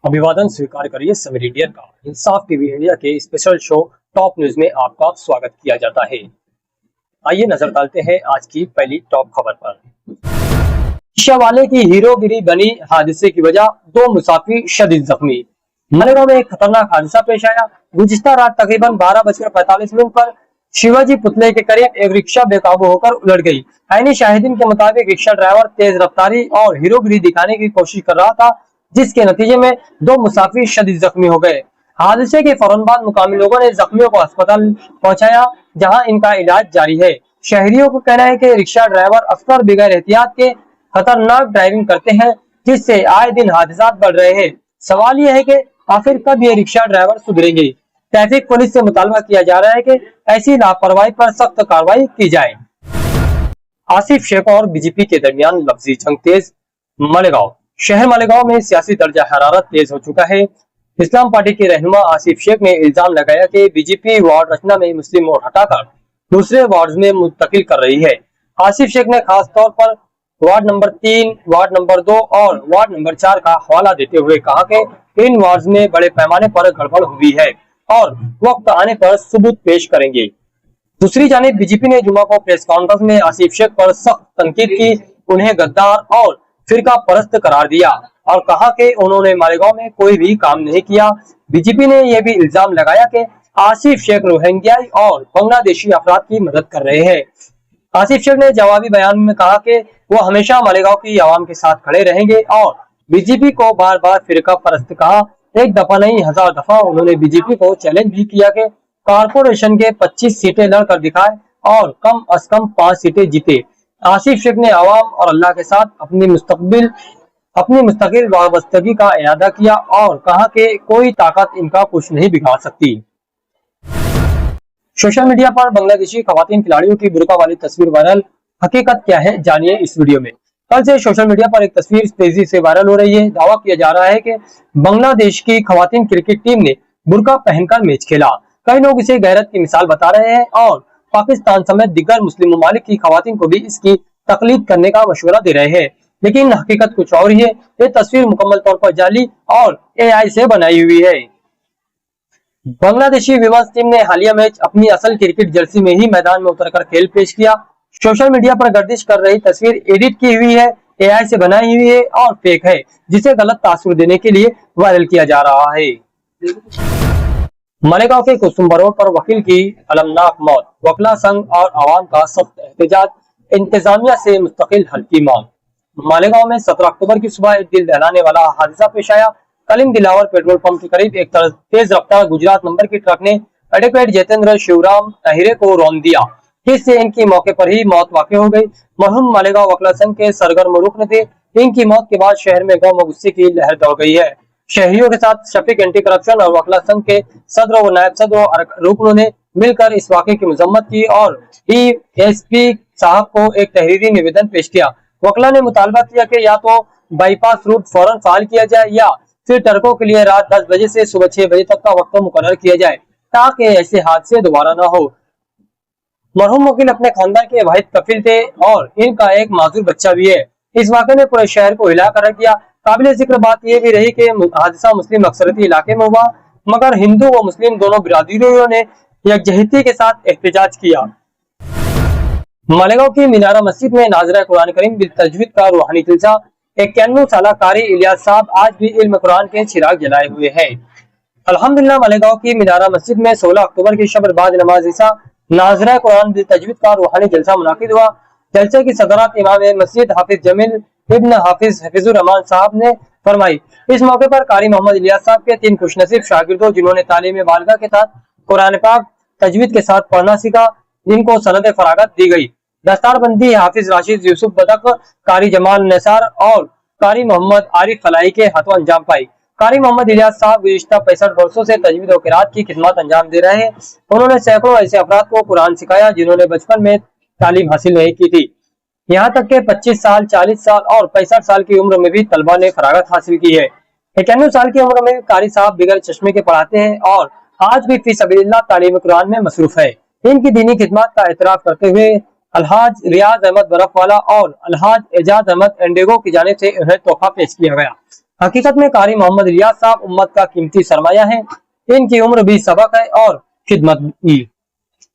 अभिवादन स्वीकार करिए समीर इंडियन का। इंसाफ टीवी इंडिया के स्पेशल शो टॉप न्यूज में आपका स्वागत किया जाता है। आइए नजर डालते हैं आज की पहली टॉप खबर पर। रिक्शा वाले की हीरोगिरी बनी हादसे की वजह, दो मुसाफिर शदीद जख्मी। मालेगांव में एक खतरनाक हादसा पेश आया। गुज़िश्ता रात तकरीबन 12:45 पर शिवाजी पुतले के करीब एक रिक्शा बेकाबू होकर उलट गई। आईनी शाहिदीन के मुताबिक रिक्शा ड्राइवर तेज रफ्तारी और हीरोगिरी दिखाने की कोशिश कर रहा था, जिसके नतीजे में दो मुसाफिर शदीद जख्मी हो गए। हादसे के फौरन बाद मुकामी लोगों ने जख्मियों को अस्पताल पहुंचाया, जहां इनका इलाज जारी है। शहरियों को कहना है कि रिक्शा ड्राइवर अक्सर बगैर एहतियात के खतरनाक ड्राइविंग करते हैं, जिससे आए दिन हादसा बढ़ रहे हैं। सवाल यह है कि आखिर कब ये रिक्शा ड्राइवर सुधरेंगे। ट्रैफिक पुलिस से मुतालबा किया जा रहा है कि ऐसी लापरवाही पर सख्त कार्रवाई की जाए। आसिफ शेख और बीजेपी के दरमियान लफ्जी जंग तेज। मालेगांव शहर मालेगांव में सियासी दर्जा हरारत तेज हो चुका है। इस्लाम पार्टी के रहनुमा आसिफ शेख ने इल्जाम लगाया कि बीजेपी वार्ड रचना में मुस्लिम वोट हटाकर दूसरे वार्ड में मुंतकिल कर रही है। आसिफ शेख ने खास तौर पर वार्ड नंबर 3, वार्ड नंबर 2 और वार्ड नंबर 4 का हवाला देते हुए कहा कि इन वार्ड में बड़े पैमाने पर गड़बड़ हुई है और वक्त आने पर सबूत पेश करेंगे। दूसरी जानिब बीजेपी ने जुमा को प्रेस कॉन्फ्रेंस में आसिफ शेख पर सख्त तनकीद की, उन्हें गद्दार और फिरका परस्त करार दिया और कहा कि उन्होंने मालेगांव में कोई भी काम नहीं किया। बीजेपी ने यह भी इल्जाम लगाया कि आसिफ शेख रोहिंग्याई और बांग्लादेशी अफराद की मदद कर रहे हैं। आसिफ शेख ने जवाबी बयान में कहा कि वो हमेशा मालेगांव की आवाम के साथ खड़े रहेंगे और बीजेपी को बार बार फिरका परस्त कहा। एक दफा नहीं 1000 दफा उन्होंने बीजेपी को चैलेंज भी किया कि कारपोरेशन के 25 सीटें लड़कर दिखाए और कम अज कम 5 सीटें जीते। आसिफ शेख ने आवाम और अल्लाह के साथ अपनी मुस्तकिल वाबस्तगी का इरादा किया और कहा कि कोई ताकत इनका कुछ नहीं बिगाड़ सकती। सोशल मीडिया पर बांग्लादेशी खवातीन खिलाड़ियों की बुर्का वाली तस्वीर वायरल। हकीकत क्या है, जानिए इस वीडियो में। कल से सोशल मीडिया पर एक तस्वीर तेजी से वायरल हो रही है। दावा किया जा रहा है कि बांग्लादेश की खवातीन क्रिकेट टीम ने बुर्का पहनकर मैच खेला। कई लोग इसे गैरत की मिसाल बता रहे हैं और पाकिस्तान समेत दिग्गर मुस्लिम ममालिक की खवातीन को भी इसकी तकलीद करने का मशवरा दे रहे हैं, लेकिन हकीकत कुछ और ही है। ये तस्वीर मुकम्मल तौर पर जाली और AI से बनाई हुई है। बांग्लादेशी विमेंस टीम ने हालिया मैच अपनी असल क्रिकेट जर्सी में ही मैदान में उतरकर खेल पेश किया। सोशल मीडिया पर गर्दिश कर रही तस्वीर एडिट की हुई है, AI से बनाई हुई है और फेक है, जिसे गलत तासुर देने के लिए वायरल किया जा रहा है। मालेगांव के कुसुम्बा रोड पर वकील की अलमनाक मौत। वकला संघ और आवाम का सख्त एहतजाज, इंतजामिया से मुस्तकिल हल की मांग। मालेगांव में 17 अक्टूबर की सुबह एक दिल दहलाने वाला हादसा पेश आया। कलीम दिलावर पेट्रोल पंप के करीब एक तेज रफ्तार गुजरात नंबर की ट्रक ने एडवोकेट जितेंद्र शिवराम ताहिरे को रौंद दिया, जिससे इनकी मौके पर ही मौत वाक़ई हो गई। मरहूम मालेगांव वकला संघ के सरगर्म रुकन थे। इनकी मौत के बाद शहर में गम और गुस्से की लहर दौड़ गई है। शहरियों के साथ शफीक एंटी करप्शन और वकला संघ के सदर व नायब सदर और रुकनों ने मिलकर इस वाक़े की मजम्मत की और DSP साहब को एक तहरीरी निवेदन पेश किया। वकला ने मुतालबा किया कि या तो बाईपास रूट फौरन फाल किया जाए या फिर ट्रकों के लिए रात 10 बजे से सुबह 6 बजे तक का वक्त मुकर्रर किया जाए, ताकि ऐसे हादसे दोबारा न हो। मरहूम वकील अपने खानदान के वाहिद कफिल थे और इनका एक माजूर बच्चा भी है। इस वाक़े ने पूरे शहर को हिला कर रख दिया। काबिल जिक्र बात यह भी रही कि हादसा मुस्लिम अक्सरती इलाके में हुआ, मगर हिंदू व मुस्लिम दोनों बिरादरियों ने यकजहती के साथ एहतजाज किया। मालेगांव की मीनारा मस्जिद में नाज़रा कुरान करीम बिल तजवीद का रूहानी जलसा। 91 साला कारी इलियास साहब आज भी इल्म कुरान के चिराग जलाए हुए हैं। अल्हम्दुलिल्लाह मालेगांव की मीनारा मस्जिद में 16 अक्टूबर की शब बाद नमाज ईसा नाज़रा कुरान बिल तजवीद का रूहानी जलसा मुनाकिद हुआ। जलसे की सदरात इमाम मस्जिद हाफिज जमील इब्न हाफिज हफीजुर रहमान साहब ने फरमाई। इस मौके पर कारी मोहम्मद इलियास साहब के 3 खुशनसीब शागिर्दों, जिन्होंने तालीम बालिगा के साथ कुरान पाक तजवीद के साथ पढ़ना सीखा, जिनको सनद फरागत दी गई। दस्तारबंदी हाफिज राशिद यूसुफ बदक, कारी जमाल निसार और कारी मोहम्मद आरिफ फलाई के हाथों अंजाम पाई। कारी मोहम्मद इलियास साहब गुज़िश्ता 65 वर्षों से तजवीद और किरात की खिदमत अंजाम दे रहे हैं। उन्होंने सैकड़ों ऐसे अफराद को कुरान सिखाया जिन्होंने बचपन में तालीम हासिल नहीं की थी। यहाँ तक के 25 साल, 40 साल और 65 साल की उम्र में भी तलबा ने फरागत हासिल की है। 91 साल की उम्र में कारी साहब बिगर चश्मे के पढ़ाते हैं और आज भी फी सबीलिल्लाह तालीम कुरान में मसरूफ है। इनकी दीनी खिदमत का एतराफ करते हुए अलहाज रियाज अहमद बरफवाला और अलहाज एजाज अहमद एंडेगो की जानिब से उन्हें तोहफा पेश किया गया। हकीकत में कारी मोहम्मद इलियास साहब उम्मत का कीमती सरमाया है। इनकी उम्र भी सबक है और खिदमत भी।